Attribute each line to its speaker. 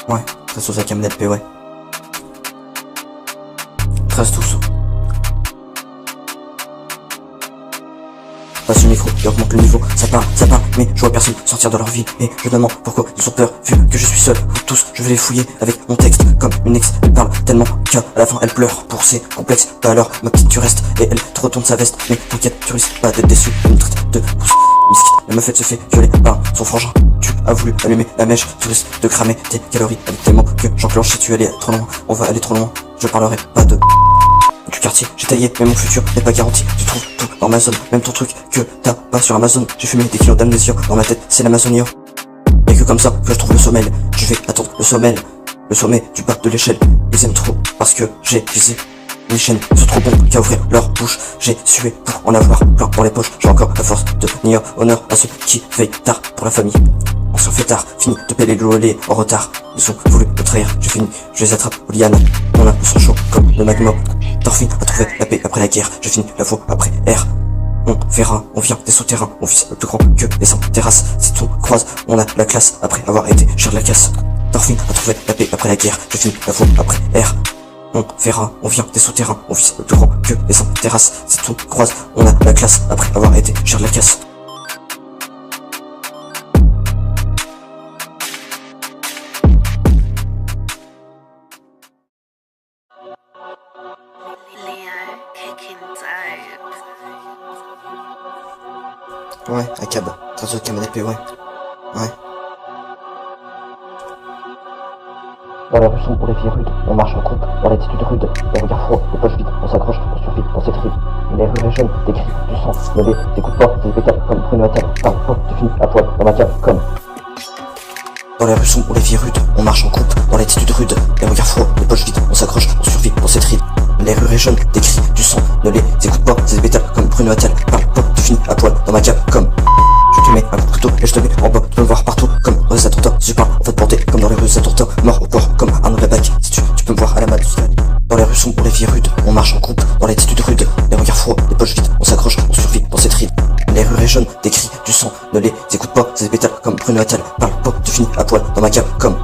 Speaker 1: Ouais, 13 sous avec un LP, ouais. 13 12. Passe le micro et augmente le niveau, ça parle, mais je vois personne sortir de leur vie. Et je me demande pourquoi ils ont peur, vu que je suis seul. Vous tous, je vais les fouiller avec mon texte. Comme une ex, elle parle tellement qu'à la fin elle pleure pour ses complexes. Bah alors, ma petite tu restes, et elle te retourne sa veste. Mais t'inquiète, tu risques pas d'être déçu. Elle me traite de pouce. La meufette se fait violer par son frangin. Tu as voulu allumer la mèche, tu risques de cramer tes calories avec tes mots que j'enclenche. Si tu allais trop loin, on va aller trop loin. Je parlerai pas de du quartier, j'ai taillé, mais mon futur n'est pas garanti. Tu trouves tout dans ma zone, même ton truc que t'as pas sur Amazon. J'ai fumé des kilos d'amnésia, dans ma tête c'est l'Amazonie. Et que comme ça que je trouve le sommeil, je vais attendre le sommet du bas de l'échelle. Ils aiment trop parce que j'ai visé les chaînes, ils sont trop bons qu'à ouvrir leur bouche. J'ai sué pour en avoir plein dans les poches. J'ai encore la force de tenir honneur à ceux qui veillent tard pour la famille. On s'en fait tard, fini de payer le loyer en retard. Ils ont voulu me trahir, j'ai fini, je les attrape aux lianes. On a le sang chaud comme le magma. Thorfinn a trouvé la paix après la guerre, j'ai fini la voie après R. On verra, on vient des souterrains, on vise le plus grand que les 100 terrasses. Si tout croise, on a la classe après avoir été cher de la casse. Thorfinn a trouvé la paix après la guerre, j'ai fini la voie après R. On verra, on vient des souterrains, on vise le plus grand que les 100 terrasses. Si tout croise, on a la classe après avoir été cher de la casse. Ouais, à cab, 13 autres LP, ouais. Ouais. Dans la rue sombre, les filles rudes, on marche en groupe, dans l'attitude rude, les regards froids, les poches vides, on s'accroche, on survit dans cette rue. Les rues jeunes, des cris, du sang, ne les écoute pas, des pétales comme Bruno Attal, parle pas, tu finis à poil dans ma cave comme. Dans la rue sombre, les filles rudes, on marche en groupe, dans l'attitude rude, les regards froids, les poches vides, on s'accroche, on survit dans cette rue. Les rues jeunes, des cris, du sang, ne les écoute pas, des pétales comme Bruno Attal, parle pas, tu finis à poil dans ma cave comme. Je te mets un coup de couteau et je te mets en bas, tu peux me voir partout comme dans les attentats. Si je parle, on va te porter comme dans les rues attentats. Mort au corps comme Arnaud Labac. Si tu peux me voir à la mat. Dans les rues sombres, les filles rudes, on marche en groupe, dans l'attitude rude, les regards froids, les poches vides, on s'accroche, on survit dans cette ride. Les rues jeunes, des cris, du sang, ne les écoute pas, c'est des pétales comme Bruno Attal, parle pas, tu finis à poil dans ma cave comme.